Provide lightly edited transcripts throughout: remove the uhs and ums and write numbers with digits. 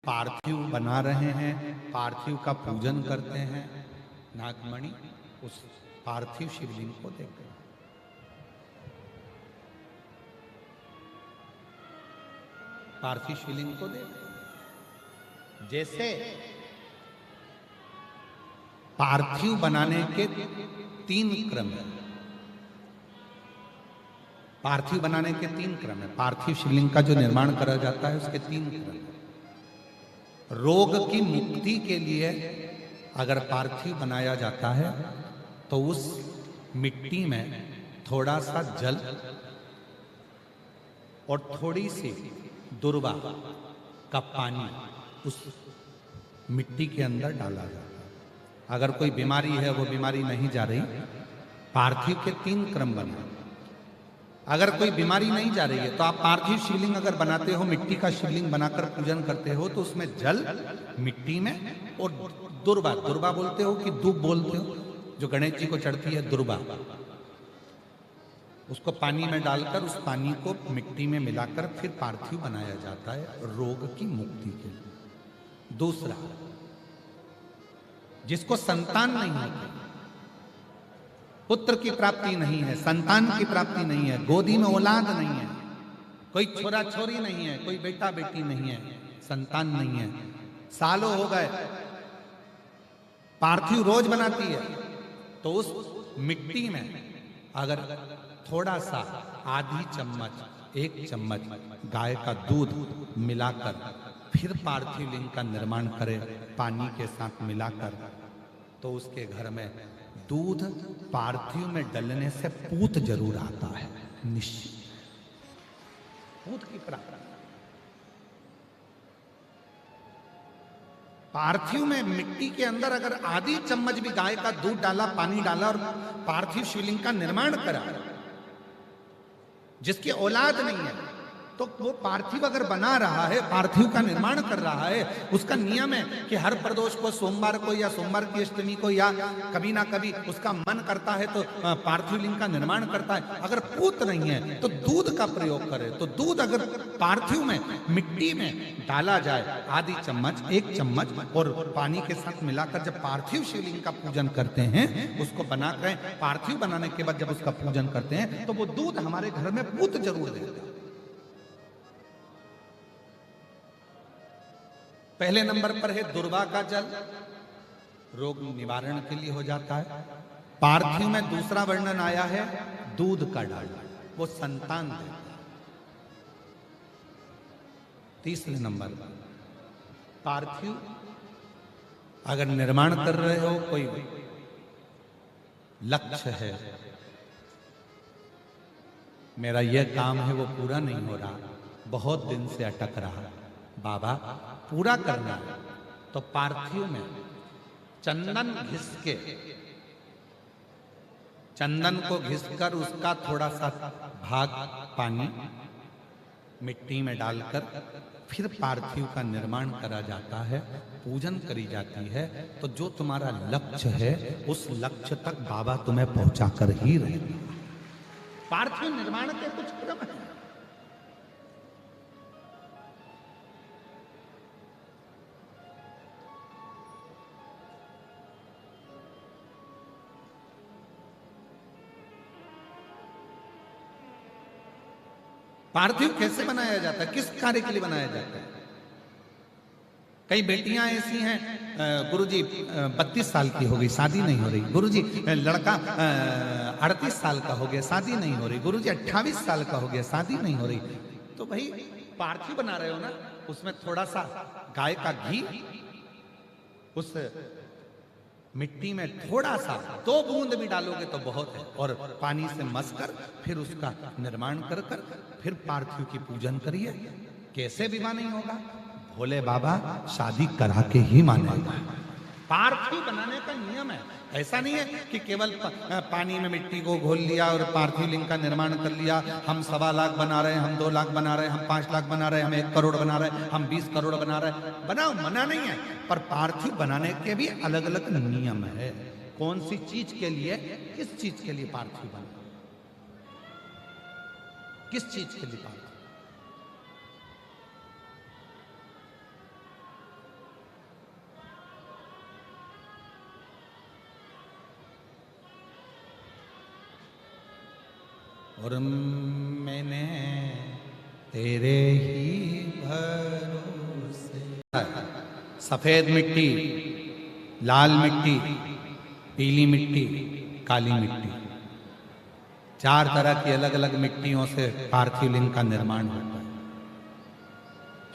पार्थिव बना रहे हैं, पार्थिव का पूजन करते हैं। नागमणि उस पार्थिव शिवलिंग को देख गए। पार्थिव शिवलिंग को देख गए। जैसे पार्थिव बनाने के 3 क्रम है। पार्थिव बनाने के 3 क्रम है। पार्थिव शिवलिंग का जो निर्माण करा जाता है उसके 3 क्रम है। रोग की मुक्ति के लिए अगर पार्थिव बनाया जाता है तो उस मिट्टी में थोड़ा सा जल और थोड़ी सी दुर्वा का पानी उस मिट्टी के अंदर डाला जाता है। अगर कोई बीमारी है, वो बीमारी नहीं जा रही, पार्थिव के 3 क्रम बने। अगर कोई बीमारी नहीं जा रही है तो आप पार्थिव शिवलिंग अगर बनाते हो, मिट्टी का शिवलिंग बनाकर पूजन करते हो, तो उसमें जल मिट्टी में और दुर्वा, दुर्वा बोलते हो कि दूब बोलते हो, जो गणेश जी को चढ़ती है दुर्वा, उसको पानी में डालकर उस पानी को मिट्टी में मिलाकर फिर पार्थिव बनाया जाता है रोग की मुक्ति के लिए। दूसरा, जिसको संतान नहीं होती, पुत्र की प्राप्ति नहीं है, संतान की प्राप्ति नहीं है, गोदी में औलाद नहीं है, कोई छोरा छोरी नहीं है, कोई बेटा बेटी नहीं है, संतान नहीं है, सालों हो गए, पार्थिव रोज बनाती है, तो उस मिट्टी में अगर थोड़ा सा आधी चम्मच, 1 चम्मच गाय का दूध मिलाकर फिर पार्थिव लिंग का निर्माण करे पानी के साथ मिलाकर, तो उसके घर में दूध पार्थिव में डलने से पूत जरूर आता है, निश्चित पूत की प्राप्ति। पार्थिव में मिट्टी के अंदर अगर आधी चम्मच भी गाय का दूध डाला, पानी डाला और पार्थिव शिवलिंग का निर्माण करा, जिसकी औलाद नहीं है, तो वो पार्थिव अगर बना रहा है, पार्थिव का निर्माण कर रहा है, उसका नियम है कि हर प्रदोष को, सोमवार को या सोमवार की अष्टमी को, या कभी ना कभी उसका मन करता है तो पार्थिव लिंग का निर्माण करता है। अगर पूत नहीं है तो दूध का प्रयोग करे, तो दूध अगर पार्थिव में मिट्टी में डाला जाए, आधी चम्मच, 1 चम्मच, और पानी के साथ मिलाकर जब पार्थिव शिवलिंग का पूजन करते हैं, उसको बनाकर पार्थिव बनाने के बाद जब उसका पूजन करते हैं, तो वो दूध हमारे घर में पूत जरूर देता है। पहले नंबर पर है दुर्वा का जल, रोग निवारण के लिए हो जाता है। पार्थिव में दूसरा वर्णन आया है दूध का डालना, वो संतान देता है। तीसरे नंबर पर पार्थिव अगर निर्माण कर रहे हो, कोई लक्ष्य है, मेरा यह काम है वो पूरा नहीं हो रहा, बहुत दिन से अटक रहा, बाबा पूरा करना है, तो पार्थिव में चंदन घिस के, चंदन को घिसकर उसका थोड़ा सा भाग पानी मिट्टी में डालकर फिर पार्थिव का निर्माण करा जाता है, पूजन करी जाती है। तो जो तुम्हारा लक्ष्य है उस लक्ष्य तक बाबा तुम्हें पहुंचा कर ही रहेगा। पार्थिव निर्माण के कुछ क्रम है। पार्थिव कैसे बनाया जाता है, किस कार्य के लिए बनाया जाता है? कई बेटियां ऐसी हैं, गुरुजी 32 साल की हो गई, शादी नहीं हो रही। गुरुजी लड़का 38 साल का हो गया, शादी नहीं हो रही। गुरुजी 28 साल का हो गया, शादी नहीं हो रही। तो भाई पार्थिव बना रहे हो ना, उसमें थोड़ा सा गाय का घी उस मिट्टी में थोड़ा सा 2 बूंद भी डालोगे तो बहुत है, और पानी से मसकर फिर उसका निर्माण कर फिर पार्थिव की पूजन करिए। कैसे विवाह नहीं होगा? भोले बाबा शादी करा के ही मानेगा। पार्थिव बनाने का नियम है। ऐसा नहीं है कि केवल पानी में मिट्टी को घोल लिया और पार्थिव लिंग का निर्माण कर लिया। हम 1.25 लाख बना रहे हैं, हम 2 लाख बना रहे हैं, हम 5 लाख बना रहे हैं, हम 1 करोड़ बना रहे हैं, हम 20 करोड़ बना रहे हैं। बनाओ, मना नहीं है, पर पार्थिव बनाने के भी अलग अलग नियम है। कौन सी चीज के लिए, किस चीज के लिए पार्थिव बना, किस चीज के लिए पार्थिव। और मैंने तेरे ही भरोसे। सफेद मिट्टी, लाल मिट्टी, पीली मिट्टी, काली मिट्टी, 4 तरह की अलग अलग मिट्टियों से पार्थिव लिंग का निर्माण होता है।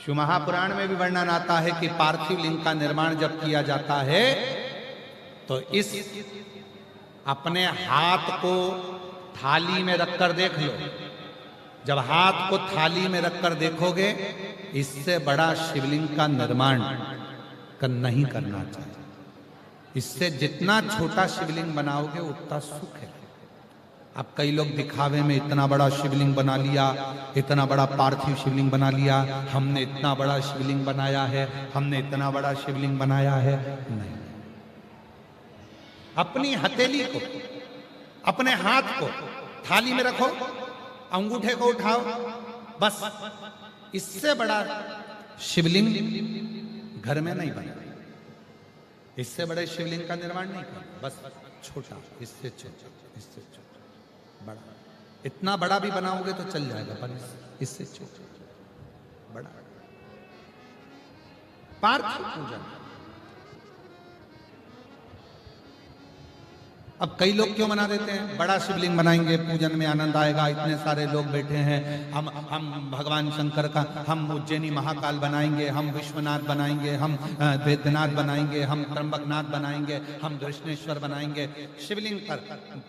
शिव महापुराण में भी वर्णन आता है कि पार्थिव लिंग का निर्माण जब किया जाता है तो इस अपने हाथ को थाली में रखकर देख लो। जब हाथ को थाली में रखकर देखोगे, इससे बड़ा शिवलिंग का निर्माण नहीं करना चाहिए। इससे जितना छोटा शिवलिंग बनाओगे उतना सुख है। अब कई लोग दिखावे में इतना बड़ा शिवलिंग बना लिया, इतना बड़ा पार्थिव शिवलिंग बना लिया, हमने इतना बड़ा शिवलिंग बनाया है, हमने इतना बड़ा शिवलिंग बनाया है। नहीं, अपनी हथेली को, अपने हाथ को थाली में रखो, अंगूठे को उठाओ, बस। इससे बड़ा शिवलिंग घर में नहीं बना, इससे बड़े शिवलिंग का निर्माण नहीं करना, बस छोटा, इससे छोटा, इससे छोटा, बड़ा। इतना बड़ा भी बनाओगे तो चल जाएगा, पर इससे छोटा बड़ा। पार्थिव पूजन। अब कई लोग क्यों बना देते हैं, बड़ा शिवलिंग बनाएंगे, पूजन में आनंद आएगा, इतने सारे लोग बैठे हैं, हम भगवान शंकर का, हम उज्जैनी महाकाल बनाएंगे, हम विश्वनाथ बनाएंगे, हम वैद्यनाथ बनाएंगे, हम त्र्यंबकनाथ बनाएंगे, हम कृष्णेश्वर बनाएंगे शिवलिंग पर।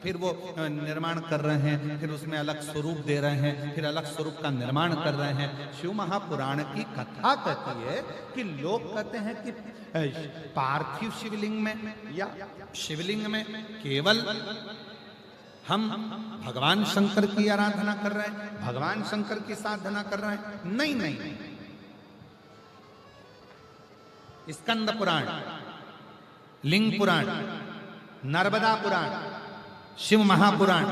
फिर वो निर्माण कर रहे हैं, फिर उसमें अलग स्वरूप दे रहे हैं, फिर अलग स्वरूप का निर्माण कर रहे हैं। शिव महापुराण की कथा कहती है कि लोग कहते हैं कि पार्थिव शिवलिंग में या शिवलिंग में केवल हम भगवान शंकर की आराधना कर रहे हैं, भगवान शंकर की साधना कर रहे हैं। नहीं नहीं, स्कंद पुराण, लिंग पुराण, नर्मदा पुराण, शिव महापुराण,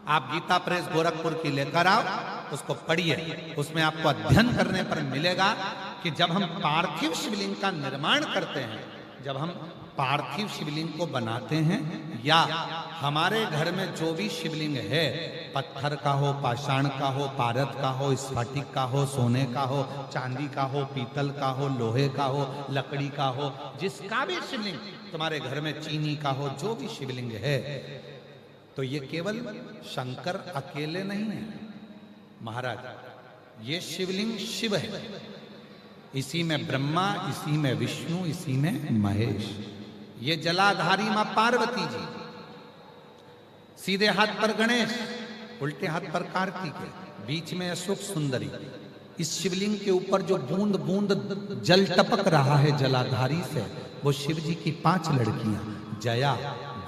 आप गीता प्रेस गोरखपुर की लेकर आओ, उसको पढ़िए। उसमें आपको अध्ययन करने पर मिलेगा कि जब हम पार्थिव शिवलिंग का निर्माण करते हैं, जब हम पार्थिव शिवलिंग को बनाते हैं, या हमारे घर में जो भी शिवलिंग है, पत्थर का हो, पाषाण का हो, पारद का हो, स्फटिक का हो, सोने का हो, चांदी का हो, पीतल का हो, लोहे का हो, लकड़ी का हो, जिसका भी शिवलिंग तुम्हारे घर में, चीनी का हो, जो भी शिवलिंग है, तो ये केवल शंकर अकेले नहीं है महाराज, ये शिवलिंग शिव है। इसी में ब्रह्मा, इसी में विष्णु, इसी में महेश। ये जलाधारी मां पार्वती जी, सीधे हाथ पर गणेश, उल्टे हाथ पर कार्तिक, बीच में अशोक सुंदरी। इस शिवलिंग के ऊपर जो बूंद बूंद जल टपक रहा है जलाधारी से, वो शिव जी की 5 लड़कियां, जया,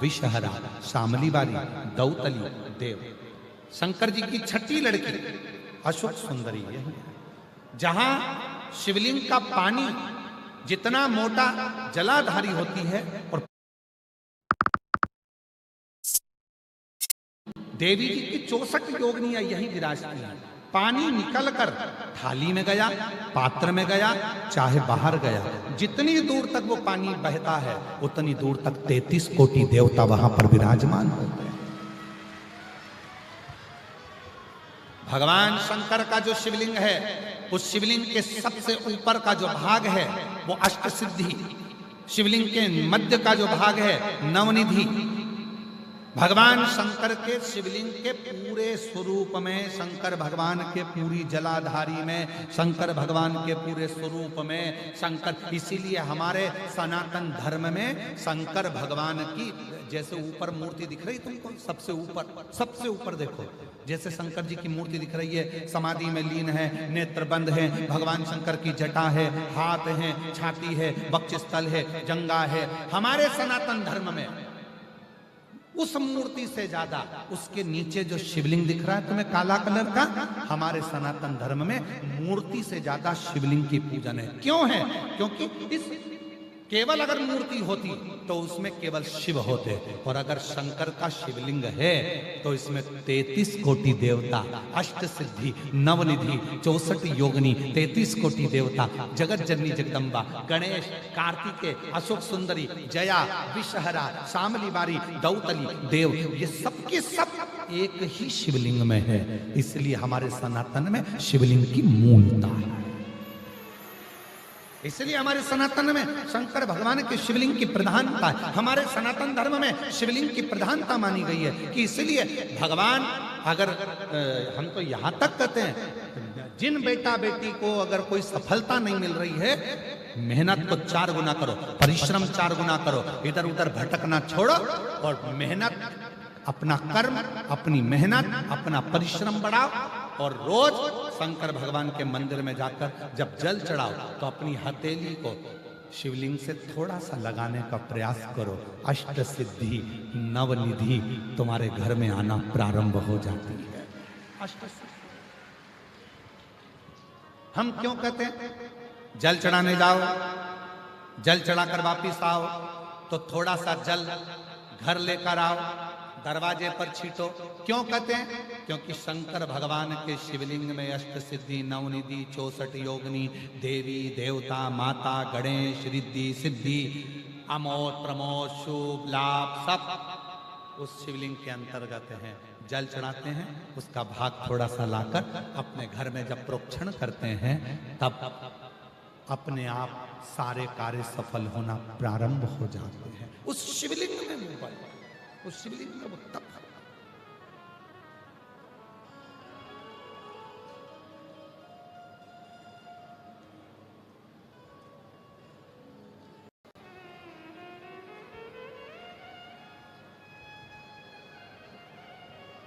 विषहरा, शामली बारी, दौतली, देव। शंकर जी की 6ठी लड़की अशोक सुंदरी है। जहां शिवलिंग का पानी जितना मोटा जलाधारी होती है, और देवी जी की 64 योगिनियां यही विराजती हैं। पानी निकलकर थाली में गया, पात्र में गया, चाहे बाहर गया, जितनी दूर तक वो पानी बहता है, उतनी दूर तक 33 कोटि देवता वहां पर विराजमान होते हैं। भगवान शंकर का जो शिवलिंग है, उस शिवलिंग के सबसे ऊपर का जो भाग है वो अष्ट सिद्धि, शिवलिंग के मध्य का जो भाग है नवनिधि। भगवान शंकर के शिवलिंग के पूरे स्वरूप में, शंकर भगवान के पूरी जलाधारी में, शंकर भगवान के पूरे स्वरूप में शंकर, इसीलिए हमारे सनातन धर्म में शंकर भगवान की जैसे ऊपर मूर्ति दिख रही तुमको, सबसे ऊपर देखो, जैसे शंकर जी की मूर्ति दिख रही है, समाधि में लीन है, नेत्र बंद है, भगवान शंकर की जटा है, हाथ है, छाती है, वक्षस्थल है, जंगा है। हमारे सनातन धर्म में उस मूर्ति से ज्यादा उसके नीचे जो शिवलिंग दिख रहा है तुम्हें काला कलर का, हमारे सनातन धर्म में मूर्ति से ज्यादा शिवलिंग की पूजन है। क्यों है? क्योंकि इस केवल अगर मूर्ति होती तो उसमें केवल शिव होते, और अगर शंकर का शिवलिंग है तो इसमें 33 कोटि देवता, अष्ट सिद्धि, नवनिधि, 64 योगिनी, 33 कोटि देवता, जगत जननी जगदम्बा, गणेश, कार्तिकेय, अशोक सुंदरी, जया, विषहरा, शामली बारी, दौतली देव, ये सब के सब एक ही शिवलिंग में है। इसलिए हमारे सनातन में शिवलिंग की मूलता है। इसलिए हमारे सनातन में शंकर भगवान के शिवलिंग की प्रधानता है। हमारे सनातन धर्म में शिवलिंग की प्रधानता मानी गई है कि इसलिए भगवान, अगर हम तो यहां तक कहते हैं, जिन बेटा बेटी को अगर कोई सफलता नहीं मिल रही है, मेहनत को 4 गुना करो, परिश्रम 4 गुना करो, इधर उधर भटकना छोड़ो और मेहनत, अपना कर्म, अपनी मेहनत, अपना परिश्रम बढ़ाओ, और रोज शंकर भगवान के मंदिर में जाकर जब जल चढ़ाओ तो अपनी हथेली को शिवलिंग से थोड़ा सा लगाने का प्रयास करो। अष्ट सिद्धि, नवनिधि तुम्हारे घर में आना प्रारंभ हो जाती है। अष्ट सिद्धि हम क्यों कहते हैं? जल चढ़ाने जाओ, जल चढ़ाकर वापिस आओ तो थोड़ा सा जल घर लेकर आओ, दरवाजे पर छीटो। क्यों कहते हैं? क्योंकि शंकर भगवान के शिवलिंग में अष्ट सिद्धि, नवनिधि, 64 योगिनी, देवी देवता, माता, गणेश, रिद्धि सिद्धि, अमोद प्रमोद, शुभ लाभ सब उस शिवलिंग के अंतर्गत हैं। जल चढ़ाते हैं, उसका भाग थोड़ा सा लाकर अपने घर में जब प्रोक्षण करते हैं, तब अपने आप सारे कार्य सफल होना प्रारंभ हो जाते हैं। उस शिवलिंग में मोबाइल, उस शिवलिंग में वो तप।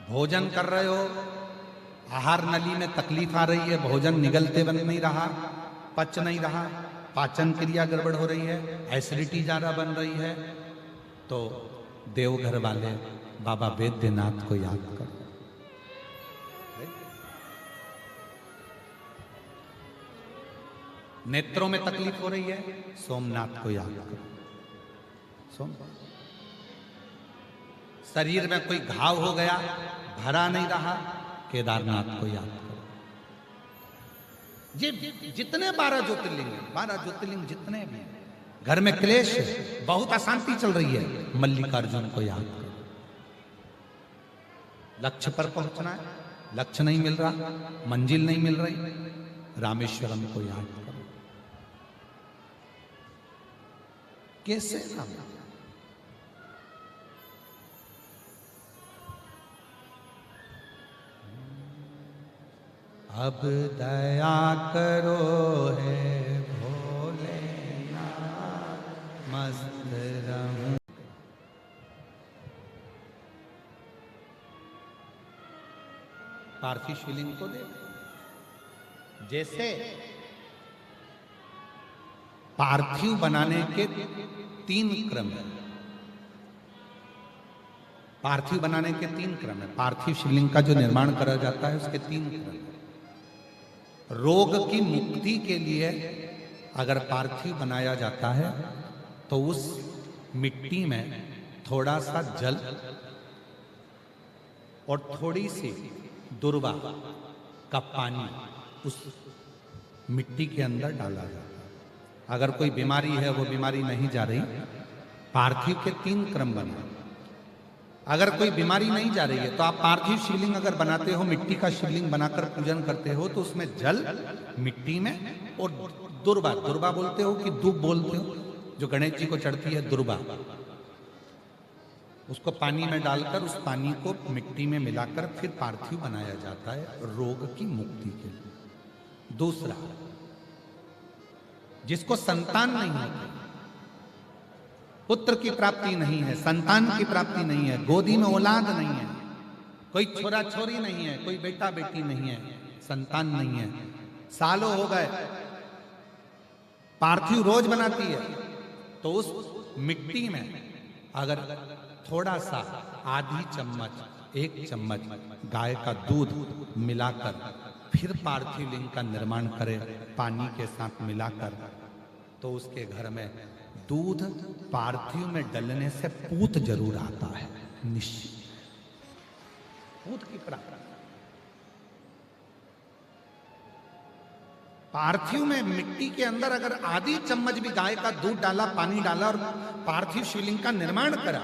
भोजन कर रहे हो, आहार नली में तकलीफ आ रही है, भोजन निगलते बन नहीं रहा, पच नहीं रहा, पाचन क्रिया गड़बड़ हो रही है, एसिडिटी ज्यादा बन रही है, तो देवघर वाले बाबा वैद्यनाथ को याद करो। नेत्रों में तकलीफ हो रही है, सोमनाथ को याद करो। सोमनाथ। शरीर में कोई घाव हो गया, भरा नहीं रहा, केदारनाथ को याद करो। ये जितने 12 ज्योतिर्लिंग हैं, 12 ज्योतिर्लिंग जितने भी हैं, घर में क्लेश है, बहुत अशांति चल रही है, मल्लिकार्जुन को याद करो। लक्ष्य पर पहुंचना है, लक्ष्य नहीं मिल रहा, मंजिल नहीं मिल रही, रामेश्वरम को याद करो। कैसे नाम? अब दया करो है भोलेनाथ, मस्त रहूं। पार्थिव शिवलिंग को दे, जैसे पार्थिव बनाने के 3 क्रम है। पार्थिव बनाने के 3 क्रम है। पार्थिव शिवलिंग का जो निर्माण करा जाता है उसके 3 क्रम है। रोग की मुक्ति के लिए अगर पार्थिव बनाया जाता है तो उस मिट्टी में थोड़ा सा जल और थोड़ी सी दुर्वा का पानी उस मिट्टी के अंदर डाला जाता है। अगर कोई बीमारी है, वो बीमारी नहीं जा रही, पार्थिव के 3 क्रम बना। अगर कोई बीमारी नहीं जा रही है तो आप पार्थिव शिवलिंग अगर बनाते हो, मिट्टी का शिवलिंग बनाकर पूजन करते हो, तो उसमें जल मिट्टी में और दुर्वा, दुर्वा बोलते हो कि दूब बोलते हो, जो गणेश जी को चढ़ती है दुर्वा, उसको पानी में डालकर उस पानी को मिट्टी में मिलाकर फिर पार्थिव बनाया जाता है रोग की मुक्ति के लिए। दूसरा, जिसको संतान नहीं होती, पुत्र की प्राप्ति नहीं है, संतान की प्राप्ति नहीं है, गोदी में औलाद नहीं है, कोई छोरा छोरी नहीं है, कोई बेटा बेटी नहीं है, संतान नहीं है, सालों हो गए, पार्थिव रोज बनाती है, तो उस मिट्टी में अगर थोड़ा सा आधी चम्मच, 1 चम्मच गाय का दूध मिलाकर फिर पार्थिव लिंग का निर्माण करे पानी के साथ मिलाकर, तो उसके घर में दूध पार्थिव में डलने से पूत जरूर आता है, निश्चित पूत की प्राप्ति। पार्थिव में मिट्टी के अंदर अगर आधी चम्मच भी गाय का दूध डाला, पानी डाला और पार्थिव शिवलिंग का निर्माण करा,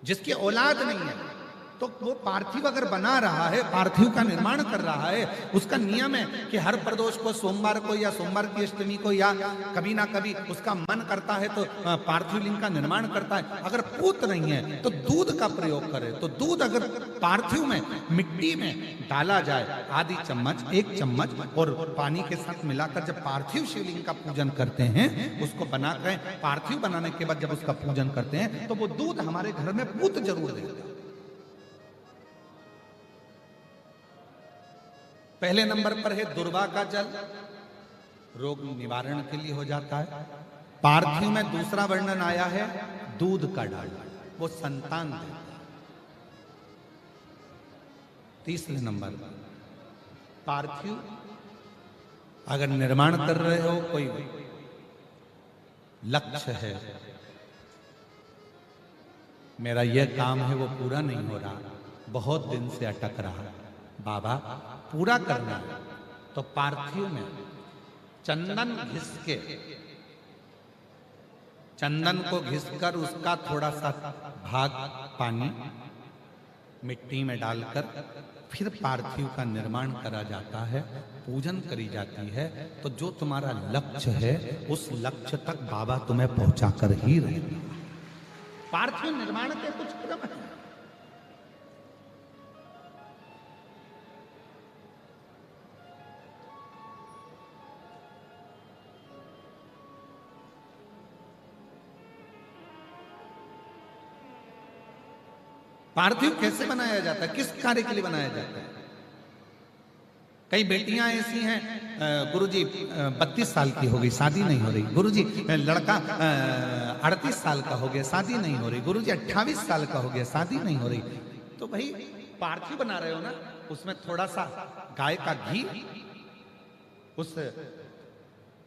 जिसकी औलाद नहीं है, तो वो पार्थिव अगर बना रहा है, पार्थिव का निर्माण कर रहा है, उसका नियम है कि हर प्रदोष को, सोमवार को या सोमवार की अष्टमी को या कभी ना कभी उसका मन करता है तो पार्थिव लिंग का निर्माण करता है। अगर पूत नहीं है तो दूध का प्रयोग करे। तो दूध अगर पार्थिव में मिट्टी में डाला जाए, आधी चम्मच, 1 चम्मच, और पानी के साथ मिलाकर जब पार्थिव शिवलिंग का पूजन करते हैं, उसको बनाकर पार्थिव बनाने के बाद जब उसका पूजन करते हैं, तो वो दूध हमारे घर में पूत जरूर देता है। पहले नंबर पर है दुर्वा का जल, रोग निवारण के लिए हो जाता है। पार्थिव में दूसरा वर्णन आया है दूध का डालना, वो संतान देता है। तीसरे नंबर पर पार्थिव अगर निर्माण कर रहे हो, कोई लक्ष्य है, मेरा यह काम है वो पूरा नहीं हो रहा, बहुत दिन से अटक रहा, बाबा पूरा करना है, तो पार्थिव में चंदन घिस के, चंदन को घिसकर उसका थोड़ा सा भाग पानी मिट्टी में डालकर फिर पार्थिव का निर्माण करा जाता है, पूजन करी जाती है। तो जो तुम्हारा लक्ष्य है उस लक्ष्य तक बाबा तुम्हें पहुंचा कर ही रहेगा। पार्थिव निर्माण के कुछ क्रम है। पार्थिव कैसे बनाया जाता है, किस कार्य के लिए बनाया जाता है? कई बेटियां ऐसी हैं, गुरुजी 32 साल की हो गई, शादी नहीं हो रही। गुरुजी लड़का 38 साल का हो गया, शादी नहीं हो रही। गुरुजी 28 साल का हो गया, शादी नहीं हो रही। तो भाई पार्थिव बना रहे हो ना, उसमें थोड़ा सा गाय का घी उस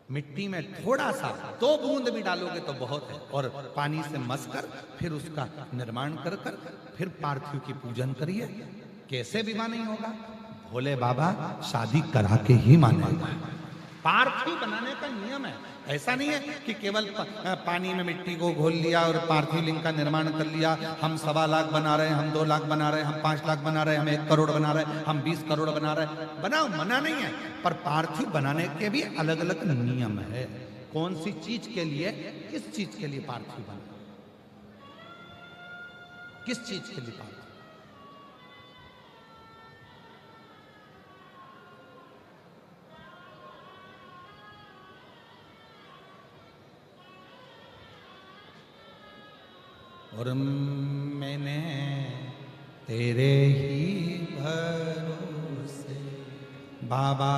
मिट्टी में थोड़ा सा 2 बूंद भी डालोगे तो बहुत है, और पानी से मसकर फिर उसका निर्माण कर फिर पार्थिव की पूजन करिए। कैसे विवाह नहीं होगा? भोले बाबा शादी करा के ही मानेगा। पार्थिव बनाने का नियम है। ऐसा नहीं है कि केवल पानी में मिट्टी को घोल लिया और पार्थिव लिंग का निर्माण कर लिया। हम 1.25 लाख बना रहे हैं, हम 2 लाख बना रहे हैं, हम 5 लाख बना रहे हैं, हम 1 करोड़ बना रहे हैं, हम 20 करोड़ बना रहे हैं। बनाओ, मना नहीं है, पर पार्थिव बनाने के भी अलग अलग नियम है। कौन सी चीज के लिए, किस चीज के लिए पार्थिव बना, किस चीज के लिए पार्थिव। और मैंने तेरे ही भरोसे बाबा,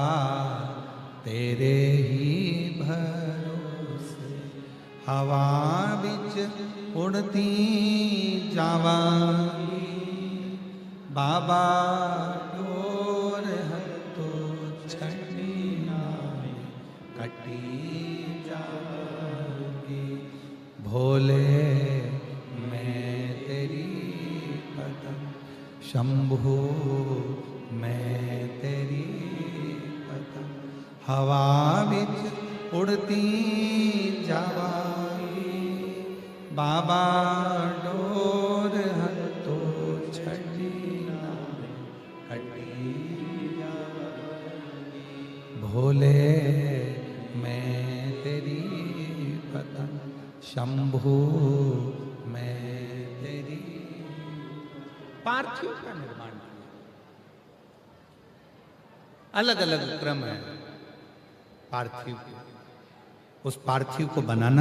तेरे ही भरोसे हवा बिच उड़ती जावांगी बाबा, डोर हतो छड़ी नाई कटी जावांगी। भोले शंभु मैं तेरी पतंग, हवा बिच उड़ती जावांगी बाबा, डोर हतो छड़ी नाई कटी जावांगी। भोले मैं तेरी पतंग, शंभु मैं तेरी। पार्थिव का निर्माण किया, अलग अलग क्रम है पार्थिव। उस पार्थिव को बनाना